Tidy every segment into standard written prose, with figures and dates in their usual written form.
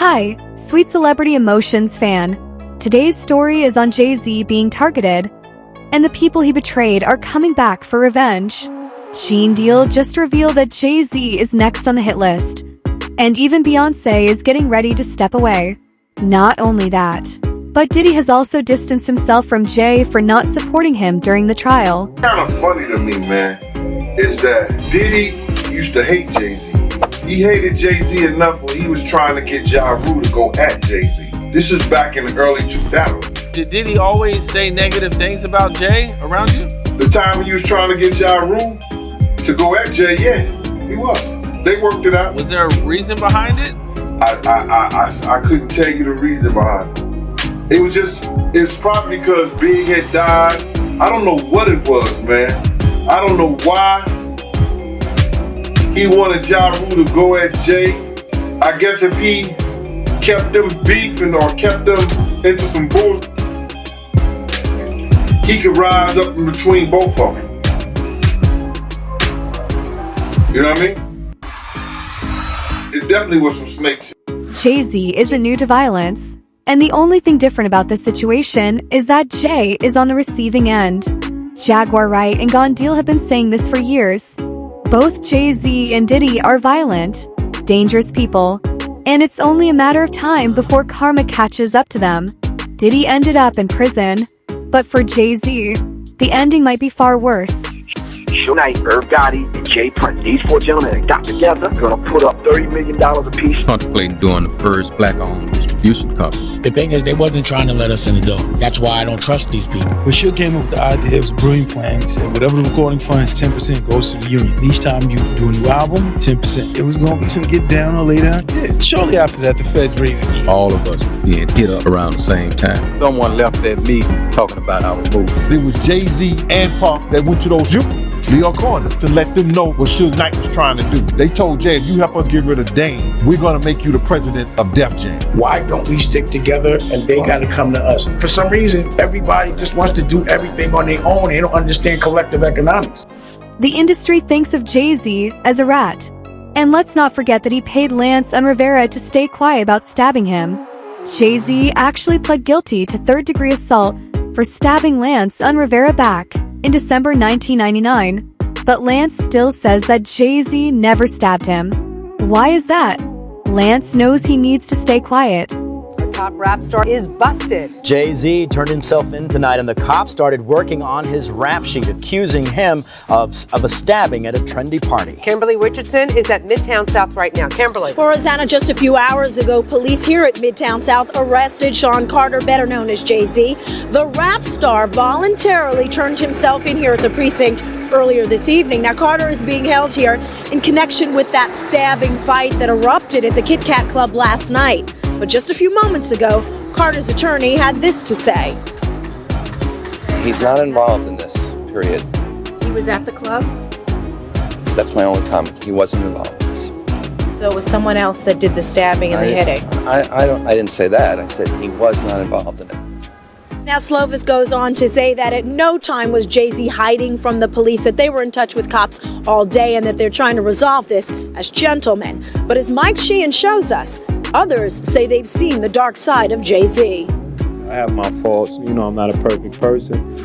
Hi, sweet celebrity emotions fan. Today's story is on JayZ being targeted, and the people he betrayed are coming back for revenge. Gene Deal just revealed that JayZ is next on the hit list, and even Beyonce is getting ready to step away. Not only that, but Diddy has also distanced himself from Jay for not supporting him during the trial. Kind of funny to me, man, is that Diddy used to hate JayZ. He hated JayZ enough when he was trying to get Ja Rule to go at JayZ. This is back in the early 2000s. Did he always say negative things about Jay around you? The time he was trying to get Ja Rule to go at Jay, yeah, he was. They worked it out. Was there a reason behind it? I couldn't tell you the reason behind it. It's probably because Big had died. I don't know what it was, man. I don't know why he wanted Ja Rule to go at Jay. I guess if he kept them beefing or kept them into some bullshit, he could rise up in between both of them. You know what I mean? It definitely was some snake shit. JayZ isn't new to violence, and the only thing different about this situation is that Jay is on the receiving end. Jaguar Wright and Gone Deal have been saying this for years. Both JayZ and Diddy are violent, dangerous people, and it's only a matter of time before karma catches up to them. Diddy ended up in prison, but for JayZ, the ending might be far worse. Suge Knight, Irv Gotti, and Jay Prince. These four gentlemen got together, gonna put up $30 million apiece. Contemplating doing the first black-owned distribution company. The thing is, they wasn't trying to let us in the door. That's why I don't trust these people. But Suge came up with the idea, it was a brilliant plan. He said, whatever the recording funds, 10% goes to the union. Each time you do a new album, 10%. It was going to be some get down or lay down. Yeah. Shortly after that, the feds raided me. All of us being hit up around the same time. Someone left that meeting talking about our movie. There was JayZ and Puff that went to those Leo corners to let them know what Suge Knight was trying to do. They told Jay, if you help us get rid of Dame, we're going to make you the president of Def Jam. Why don't we stick together and they got to come to us? For some reason, everybody just wants to do everything on their own. They don't understand collective economics. The industry thinks of JayZ as a rat. And let's not forget that he paid Lance and Rivera to stay quiet about stabbing him. JayZ actually pled guilty to third-degree assault for stabbing Lance and Rivera back in December 1999, but Lance still says that JayZ never stabbed him. Why is that? Lance knows he needs to stay quiet. Top rap star is busted. JayZ turned himself in tonight, and the cops started working on his rap sheet, accusing him of a stabbing at a trendy party. Kimberly Richardson is at Midtown South right now. Kimberly. For Rosanna, just a few hours ago, police here at Midtown South arrested Sean Carter, better known as JayZ. The rap star voluntarily turned himself in here at the precinct earlier this evening. Now, Carter is being held here in connection with that stabbing fight that erupted at the Kit Kat Club last night. But just a few moments ago, Carter's attorney had this to say. He's not involved in this, period. He was at the club? That's my only comment. He wasn't involved in this. So it was someone else that did the stabbing and the hitting? I didn't say that. I said he was not involved in it. Now, Slovis goes on to say that at no time was JayZ hiding from the police, that they were in touch with cops all day and that they're trying to resolve this as gentlemen. But as Mike Sheehan shows us, others say they've seen the dark side of JayZ. I have my faults. You know, I'm not a perfect person.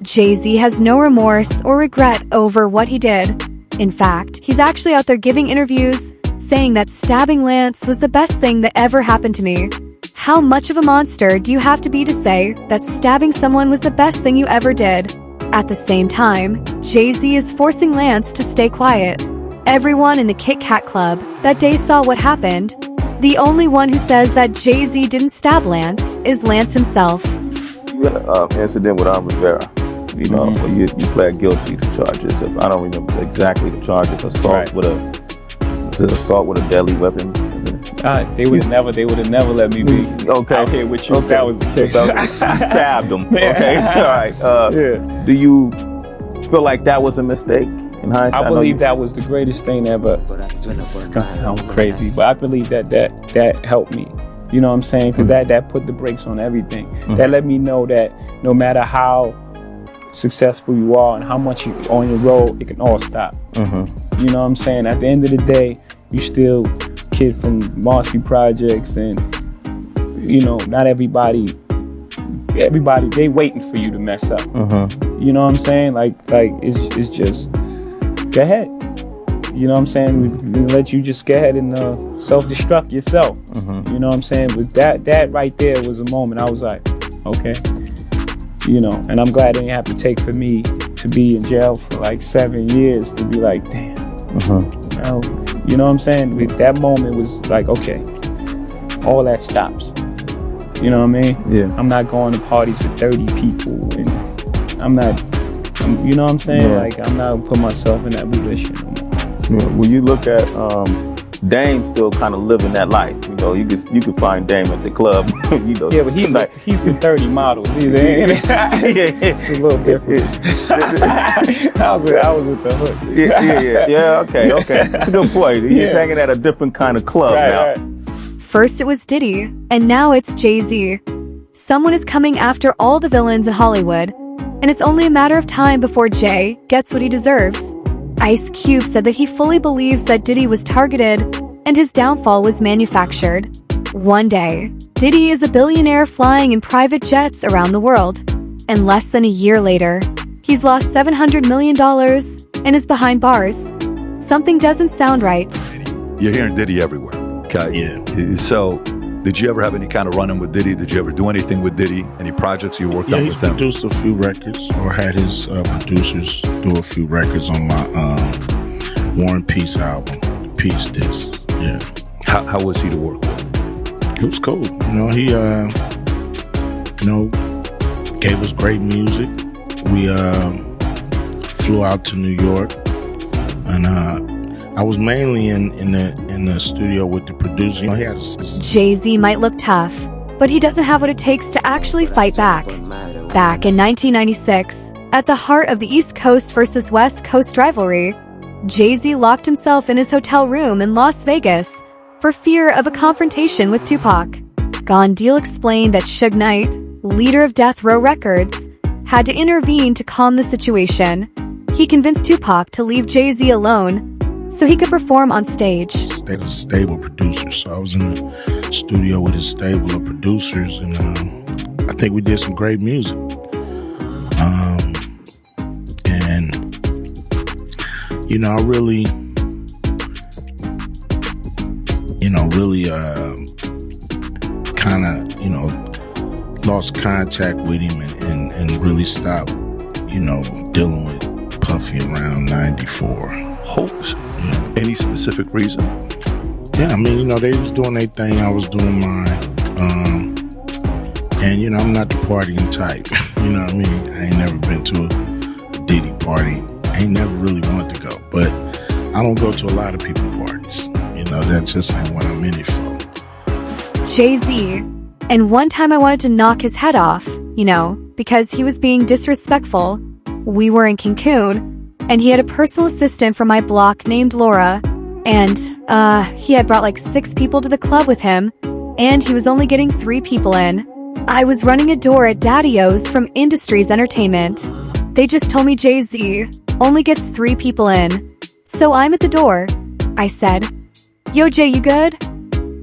JayZ has no remorse or regret over what he did. In fact, he's actually out there giving interviews, saying that stabbing Lance was the best thing that ever happened to me. How much of a monster do you have to be to say that stabbing someone was the best thing you ever did? At the same time, JayZ is forcing Lance to stay quiet. Everyone in the Kit Kat Club that day saw what happened. The only one who says that JayZ didn't stab Lance is Lance himself. You had an incident with Rivera, you know, where you pled guilty to charges of, I don't remember exactly the charges, assault with a deadly weapon. They would have never let me be out here with you. Okay. That was the case. You stabbed him. Okay, all right. Do you feel like that was a mistake in hindsight? I believe that was the greatest thing ever. That sounds crazy, but I believe that helped me. You know what I'm saying? Because that put the brakes on everything. That let me know that no matter how successful you are and how much you're on your road, it can all stop. You know what I'm saying? At the end of the day, you still kid from Marcy Projects, and you know, not everybody they waiting for you to mess up. You know what I'm saying? Like it's just go ahead. You know what I'm saying? We let you just go ahead and self-destruct yourself. You know what I'm saying? With that right there was a moment I was like, okay. You know, and I'm glad they didn't have to take for me to be in jail for like 7 years to be like, damn. Well, you know what I'm saying? That moment was like, okay, all that stops. You know what I mean? Yeah. I'm not going to parties with 30 people, and you know what I'm saying? Yeah. Like, I'm not putting myself in that position no more. Yeah. When you look at Dame still kind of living that life, you know, you could find Dame at the club, you know. Yeah, but he's with 30 models. It's a little different. I was with the hood. Yeah, okay. That's a good point. He's hanging at a different kind of club now. Right. First it was Diddy, and now it's JayZ. Someone is coming after all the villains in Hollywood, and it's only a matter of time before Jay gets what he deserves. Ice Cube said that he fully believes that Diddy was targeted and his downfall was manufactured. One day, Diddy is a billionaire flying in private jets around the world, and less than a year later, he's lost $700 million and is behind bars. Something doesn't sound right. You're hearing Diddy everywhere. Okay. Yeah. So, did you ever have any kind of run-in with Diddy? Did you ever do anything with Diddy? Any projects you worked on with them? Yeah, he's produced a few records, or had his producers do a few records on my War and Peace album, the Peace Disc. Yeah. How was he to work with? It was cool. You know, he gave us great music. We flew out to New York, and I was mainly in the studio with the producer. You know, he had JayZ might look tough, but he doesn't have what it takes to actually fight back. Back in 1996, at the heart of the East Coast versus West Coast rivalry, JayZ locked himself in his hotel room in Las Vegas for fear of a confrontation with Tupac. Gondil explained that Suge Knight, leader of Death Row Records, had to intervene to calm the situation. He convinced Tupac to leave JayZ alone so he could perform on stage. They was a stable producer, so I was in the studio with his stable of producers, and I think we did some great music. And you know, I really kind of lost contact with him and really stopped, dealing with Puffy around 94. Hopes. Yeah. Any specific reason? Yeah, I mean, they was doing their thing, I was doing mine. And, I'm not the partying type. You know what I mean? I ain't never been to a Diddy party. I ain't never really wanted to go. But I don't go to a lot of people parties. That just ain't what I'm in it for. JayZ. And one time I wanted to knock his head off, because he was being disrespectful. We were in Cancun, and he had a personal assistant from my block named Laura, and he had brought like 6 people to the club with him, and he was only getting 3 people in. I was running a door at Daddy-O's from Industries Entertainment. They just told me JayZ only gets 3 people in. So I'm at the door. I said, "Yo, Jay, you good?"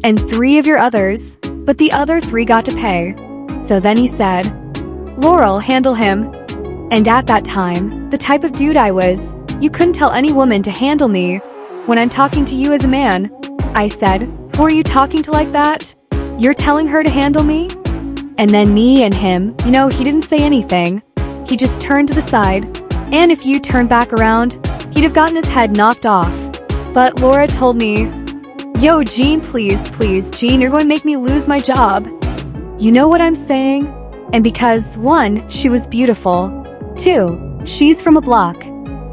"And 3 of your others, but the other 3 got to pay." So then he said, "Laurel, handle him." And at that time, the type of dude I was, you couldn't tell any woman to handle me when I'm talking to you as a man. I said, "Who are you talking to like that? You're telling her to handle me?" And then me and him, he didn't say anything. He just turned to the side, and if you turned back around, he'd have gotten his head knocked off. But Laura told me, "Yo, Gene, please, Gene, you're going to make me lose my job." You know what I'm saying? And because 1, she was beautiful. 2, she's from a block.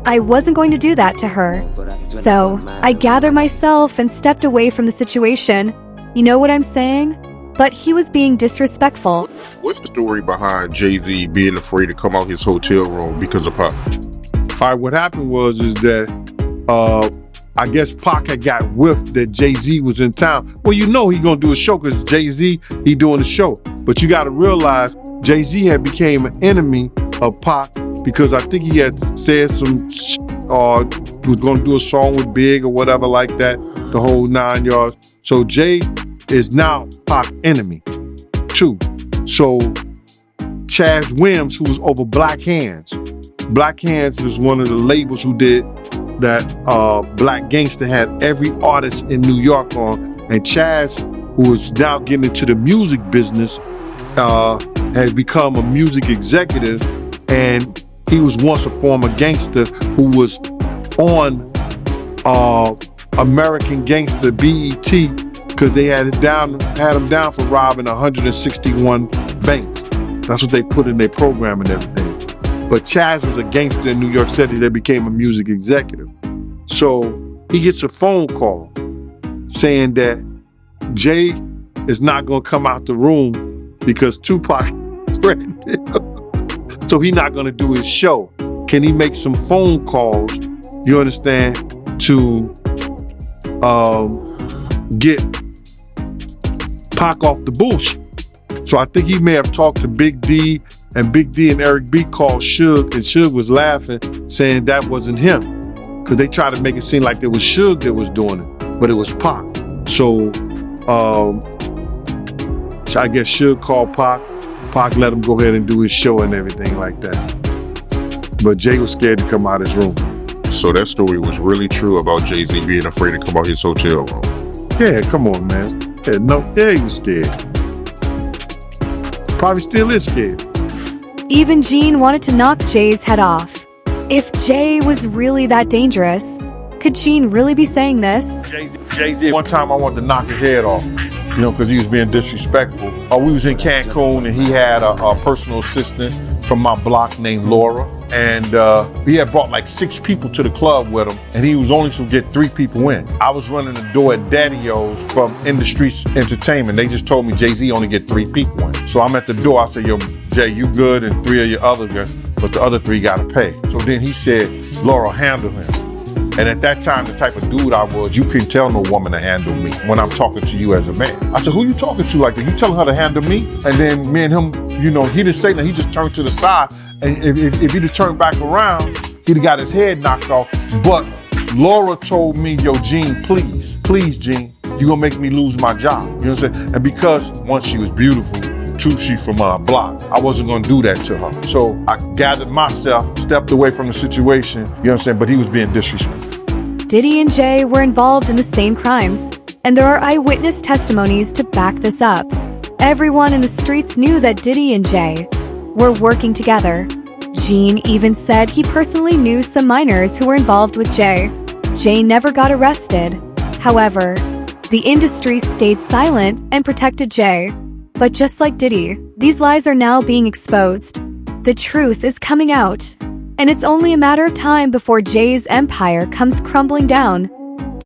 I wasn't going to do that to her. So I gathered myself and stepped away from the situation. You know what I'm saying? But he was being disrespectful. What's the story behind JayZ being afraid to come out his hotel room because of Pac? All right, what happened was that I guess Pac had got whiffed that JayZ was in town. Well, he gonna do a show because JayZ, he doing a show. But you gotta realize JayZ had became an enemy of Pac because I think he had said some was gonna do a song with Big or whatever like that. the whole 9 yards. So Jay is now Pac's enemy too. So Chaz Williams, who was over Black Hands. Black Hands was one of the labels who did that Black Gangsta had every artist in New York on. And Chaz, who is now getting into the music business, has become a music executive, and he was once a former gangster who was on American Gangster BET because they had him down for robbing 161 banks. That's what they put in their program and everything. But Chaz was a gangster in New York City that became a music executive. So he gets a phone call saying that Jay is not gonna come out the room because Tupac threatened him. So he's not gonna do his show. Can he make some phone calls, you understand, to get Pac off the bullshit? So I think he may have talked to Big D, and Big D and Eric B called Suge, and Suge was laughing, saying that wasn't him. Because they tried to make it seem like it was Suge that was doing it, but it was Pac. So I guess Suge called Pac. Pac let him go ahead and do his show and everything like that. But Jay was scared to come out his room. So that story was really true about JayZ being afraid to come out his hotel room. Yeah, come on, man. Yeah, he was scared. Probably still is scared. Even Gene wanted to knock Jay's head off. If Jay was really that dangerous, could Gene really be saying this? JayZ, one time I wanted to knock his head off, because he was being disrespectful. We was in Cancun and he had a personal assistant from my block named Laura. And he had brought like 6 people to the club with him, and he was only supposed to get 3 people in. I was running the door at Daddy-O's from In the Streets Entertainment. They just told me JayZ only get 3 people in. So I'm at the door, I said, yo, Jay, you good, and 3 of your other guys, but the other 3 gotta pay. So then he said, Laura, handle him. And at that time, the type of dude I was, you couldn't tell no woman to handle me when I'm talking to you as a man. I said, who you talking to like that? You telling her to handle me? And then me and him, he didn't say that, he just turned to the side. And if he'd have turned back around, he'd have got his head knocked off. But Laura told me, yo, Gene, please, Gene, you're gonna make me lose my job. You know what I'm saying? And because, one, she was beautiful, 2, she's from our block, I wasn't gonna do that to her. So I gathered myself, stepped away from the situation, you know what I'm saying? But he was being disrespectful. Diddy and Jay were involved in the same crimes, and there are eyewitness testimonies to back this up. Everyone in the streets knew that Diddy and Jay were working together. Gene even said he personally knew some minors who were involved with Jay. Jay never got arrested. However, the industry stayed silent and protected Jay. But just like Diddy, these lies are now being exposed. The truth is coming out, and it's only a matter of time before Jay's empire comes crumbling down.